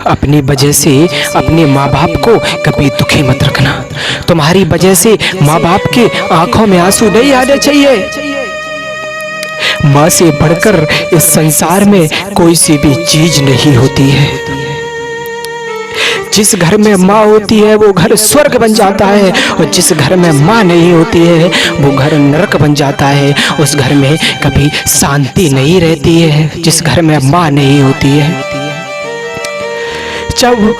अपनी वजह से अपने माँ बाप को कभी दुखी मत रखना। तुम्हारी वजह से माँ बाप के आंखों में आंसू नहीं आने चाहिए। माँ से बढ़कर इस संसार में कोई सी भी चीज नहीं होती है। जिस घर में माँ होती है वो घर स्वर्ग बन जाता है, और जिस घर में माँ नहीं होती है वो घर नरक बन जाता है। उस घर में कभी शांति नहीं रहती है जिस घर में माँ नहीं होती है। जब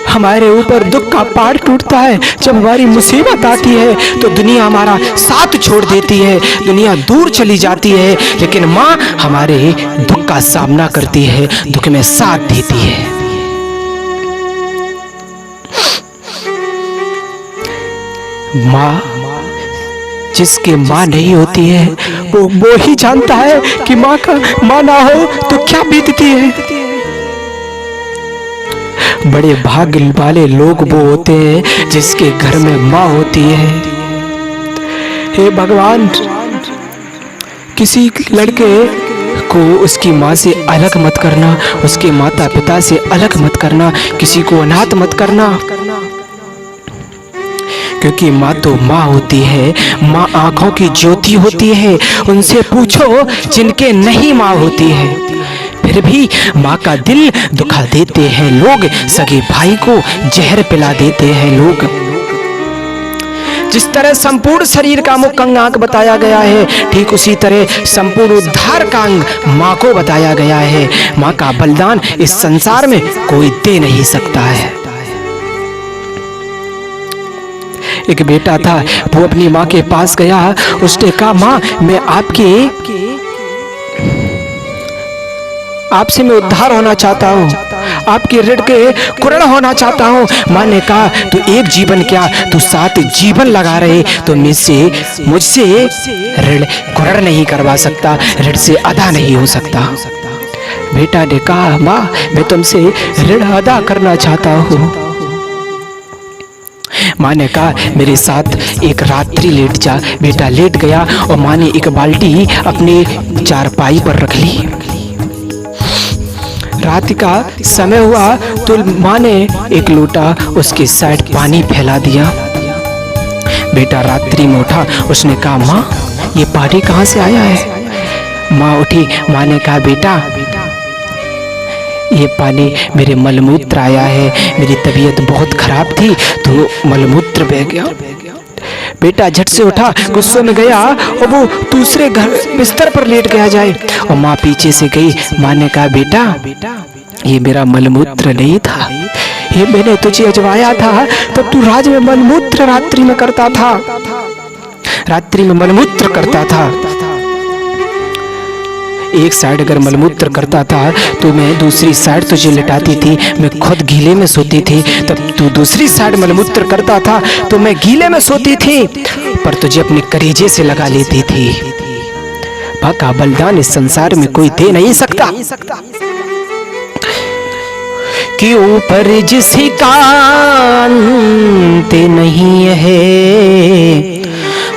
हमारे ऊपर दुख का पहाड़ टूटता है, जब हमारी मुसीबत आती है तो दुनिया हमारा साथ छोड़ देती है, दुनिया दूर चली जाती है, लेकिन माँ हमारे दुख का सामना करती है, दुख में साथ देती है। माँ, जिसके माँ नहीं होती है वो ही जानता है कि माँ ना हो तो क्या बीतती है। बड़े भाग्य वाले लोग वो होते हैं जिसके घर में माँ होती है। हे भगवान, किसी लड़के को उसकी माँ से अलग मत करना, उसके माता पिता से अलग मत करना, किसी को अनाथ मत करना, क्योंकि माँ तो माँ होती है। माँ आंखों की ज्योति होती है। उनसे पूछो जिनके नहीं माँ होती है, फिर भी माँ का दिल दुखा देते हैं लोग, सगे भाई को जहर पिला देते हैं लोग। जिस तरह संपूर्ण शरीर का मुख्य अंग बताया गया है, ठीक उसी तरह संपूर्ण उद्धार का अंग माँ को बताया गया है। माँ का बलिदान इस संसार में कोई दे नहीं सकता है। एक बेटा था, वो अपनी माँ के पास गया, उसने कहा माँ मैं आपसे मैं उद्धार होना चाहता हूँ, आपके ऋण के कुरण होना चाहता हूँ। माँ ने कहा तू एक जीवन क्या, तू 7 जीवन लगा रहे तो मुझसे ऋण कुरण नहीं करवा सकता, ऋण से अदा नहीं हो सकता। बेटा ने कहा माँ मैं तुमसे ऋण अदा करना चाहता हूँ। माँ ने कहा मेरे साथ एक रात्रि लेट जा। बेटा लेट गया और माँ ने एक बाल्टी अपने चारपाई पर रख ली। रात का समय हुआ तो माँ ने एक लोटा उसके साइड पानी फैला दिया। बेटा रात्रि में उठा, उसने कहा माँ ये पानी कहाँ से आया है। माँ उठी, माँ ने कहा बेटा ये पानी मेरे मलमूत्र आया है, मेरी तबीयत बहुत खराब थी तो मलमूत्र बह गया। बेटा झट से उठा, गुस्से में गया और वो दूसरे घर बिस्तर पर लेट गया जाए, और माँ पीछे से गई। माँ ने कहा बेटा ये मेरा मलमूत्र नहीं था, ये मैंने तुझे अजवाया था तब तू राज में मलमूत्र रात्रि में करता था, रात्रि में मलमूत्र करता था। एक साइड अगर मलमूत्र करता था तो मैं दूसरी साइड तुझे लिटाती थी, मैं खुद गीले में सोती थी, तब तू दूसरी साइड मलमूत्र करता था तो मैं गीले में सोती थी, पर तुझे अपने करीजे से लगा लेती थी। माँ का बलिदान इस संसार में कोई दे नहीं सकता। कि ऊपर जिसका अंत नहीं है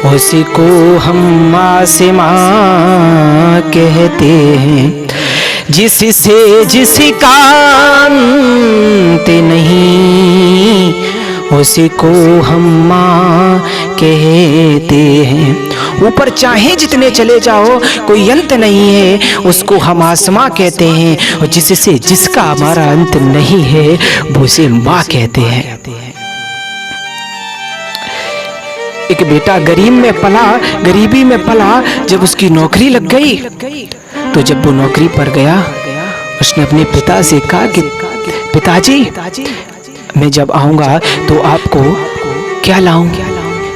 उसी को हम माँ से माँ कहते हैं, जिससे जिसका अंत नहीं उसी को हम माँ कहते हैं। ऊपर चाहे जितने चले जाओ कोई अंत नहीं है, उसको हम आसमां कहते हैं, और जिससे जिसका हमारा अंत नहीं है वो उसे माँ कहते हैं। एक बेटा गरीबी में पला, जब उसकी नौकरी लग गई तो जब वो नौकरी पर गया उसने अपने पिता से कहा कि पिताजी मैं जब आऊंगा तो आपको क्या लाऊं।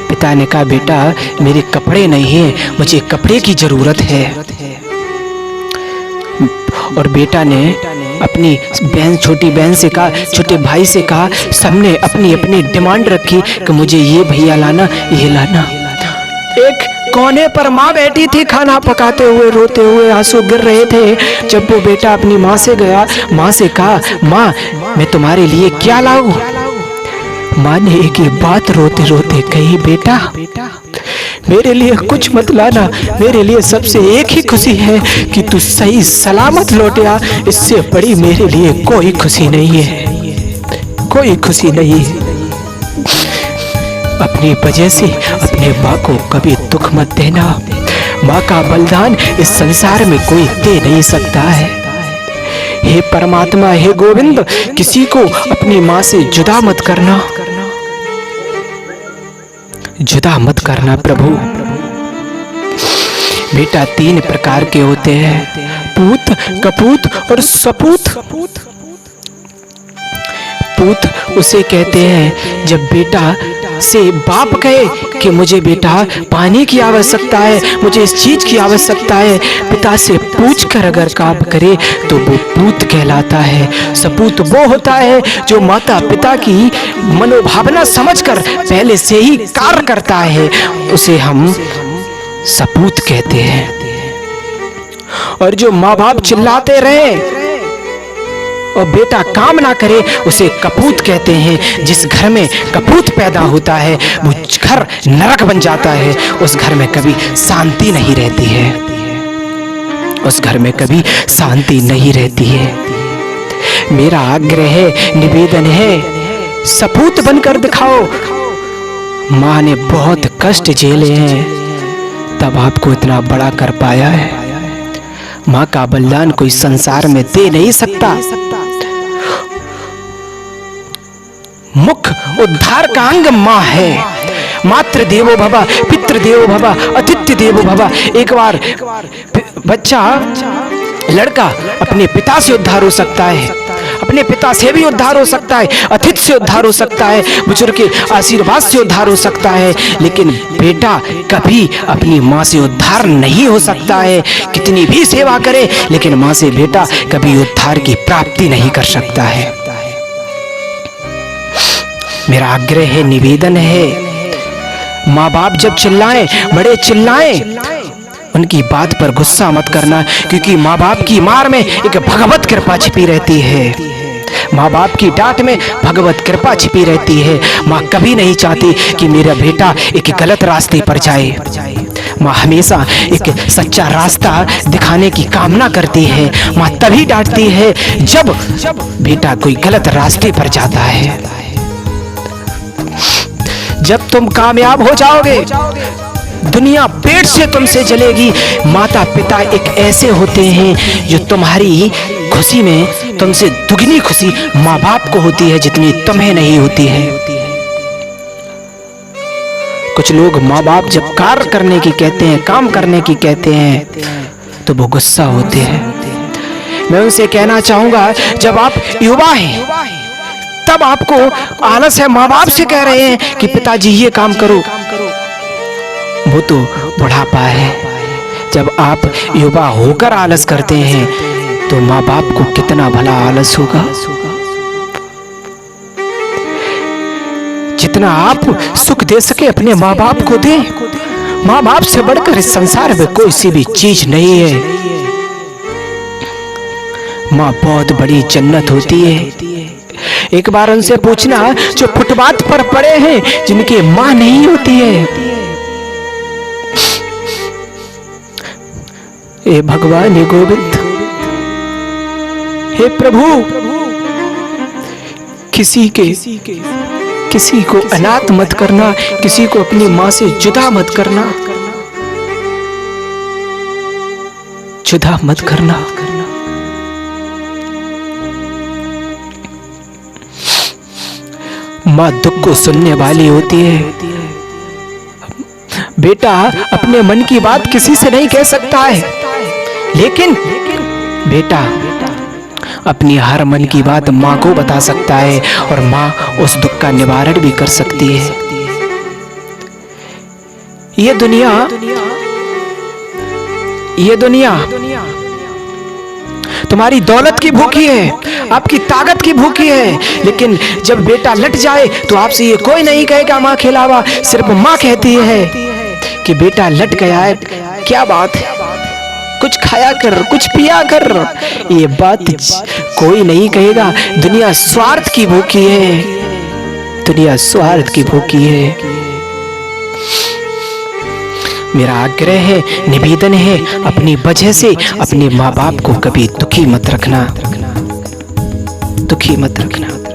पिता ने कहा बेटा मेरे कपड़े नहीं हैं, मुझे कपड़े की जरूरत है। और बेटा ने अपनी छोटी बहन से कहा, छोटे भाई से कहा, सबने अपनी अपनी डिमांड रखी कि मुझे ये भैया लाना, ये लाना। एक कोने पर माँ बैठी थी खाना पकाते हुए, रोते हुए, आंसू गिर रहे थे। जब वो बेटा अपनी माँ से गया, माँ से कहा माँ मैं तुम्हारे लिए क्या लाऊं। माँ ने एक ही बात रोते रोते कही, बेटा मेरे लिए कुछ मत लाना। मेरे लिए सबसे एक ही खुशी है कि तू सही सलामत लौटा। इससे बड़ी मेरे लिए कोई खुशी नहीं है, कोई खुशी नहीं है। अपनी वजह से अपने माँ को कभी दुख मत देना। माँ का बलिदान इस संसार में कोई दे नहीं सकता है। हे परमात्मा, हे गोविंद, किसी को अपनी माँ से जुदा मत करना, जुदा मत करना प्रभु। बेटा 3 प्रकार के होते हैं, पूत, कपूत और सपूत। पूत उसे कहते हैं जब बेटा से बाप कहे कि मुझे बेटा पानी की आवश्यकता है, मुझे इस चीज की आवश्यकता है, पिता से पूछकर अगर काम करे तो वो पूत कहलाता है। सपूत वो होता है जो माता पिता की मनोभावना समझकर पहले से ही कार्य करता है, उसे हम सपूत कहते हैं। और जो माँ बाप चिल्लाते रहे और बेटा काम ना करे उसे कपूत कहते हैं। जिस घर में कपूत पैदा होता है वो घर नरक बन जाता है। उस घर में कभी शांति नहीं रहती है, उस घर में कभी शांति नहीं रहती है। मेरा आग्रह है, निवेदन है, सपूत बनकर दिखाओ। माँ ने बहुत कष्ट झेले हैं तब आपको इतना बड़ा कर पाया है। माँ का बलिदान कोई संसार में दे नहीं सकता। मुख्य उद्धार का अंग माँ है। मातृ देवो भव, पितृ देवो भव, अतिथि देवो भव। एक बार बच्चा लड़का अपने पिता से उद्धार हो सकता है, अपने पिता से भी उद्धार हो सकता है, अतिथि से उद्धार हो सकता है, बुजुर्ग के आशीर्वाद से उद्धार हो सकता है, लेकिन बेटा कभी अपनी माँ से उद्धार नहीं हो सकता है। कितनी भी सेवा करे लेकिन माँ से बेटा कभी उद्धार की प्राप्ति नहीं कर सकता है। मेरा आग्रह है, निवेदन है, माँ बाप जब चिल्लाएं, बड़े चिल्लाएं, उनकी बात पर गुस्सा मत करना, क्योंकि माँ बाप की मार में एक भगवत कृपा छिपी रहती है। माँ बाप की डांट में भगवत कृपा छिपी रहती है। माँ कभी नहीं चाहती कि मेरा बेटा एक गलत रास्ते पर जाए। माँ हमेशा एक सच्चा रास्ता दिखाने की कामना करती है। माँ तभी डांटती है जब बेटा कोई गलत रास्ते पर जाता है। जब तुम कामयाब हो जाओगे दुनिया पेट से तुमसे जलेगी। माता पिता एक ऐसे होते हैं जो तुम्हारी खुशी में तुमसे दुगनी खुशी माँ बाप को होती है जितनी तुम्हें नहीं होती है। कुछ लोग माँ बाप जब कार्य करने की कहते हैं, काम करने की कहते हैं तो वो गुस्सा होते हैं। मैं उनसे कहना चाहूंगा, जब आप युवा हैं तब आपको आलस है, माँ बाप से कह रहे हैं कि पिताजी ये काम करो, वो तो बुढ़ापा है। जब आप युवा होकर आलस करते हैं तो माँ बाप को कितना भला आलस होगा। जितना आप सुख दे सके अपने माँ बाप को दें। माँ बाप से बढ़कर इस संसार में कोई सी भी चीज नहीं है। माँ बहुत बड़ी जन्नत होती है। एक बार उनसे पूछना जो फुटपाथ पर पड़े हैं जिनकी माँ नहीं होती है। हे भगवान, हे गोविंद, हे प्रभु, किसी को अनाथ मत करना, किसी को अपनी माँ से जुदा मत करना, जुदा मत करना। माँ दुख को सुनने वाली होती है। बेटा अपने मन की बात किसी से नहीं कह सकता है, लेकिन बेटा अपनी हर मन की बात माँ को बता सकता है और माँ उस दुख का निवारण भी कर सकती है। ये दुनिया तुम्हारी दौलत की भूखी है, आपकी ताकत की भूखी है, लेकिन जब बेटा लट जाए तो आपसे ये कोई नहीं कहेगा माँ के अलावा। सिर्फ माँ कहती है कि बेटा लट गया है, क्या बात है, कुछ खाया कर, कुछ पिया कर। ये बात कोई नहीं कहेगा। दुनिया स्वार्थ की भूखी है, दुनिया स्वार्थ की भूखी है। मेरा आग्रह है, निवेदन है, अपनी वजह से अपने माँ बाप को कभी दुखी मत रखना, दुखी मत रखना।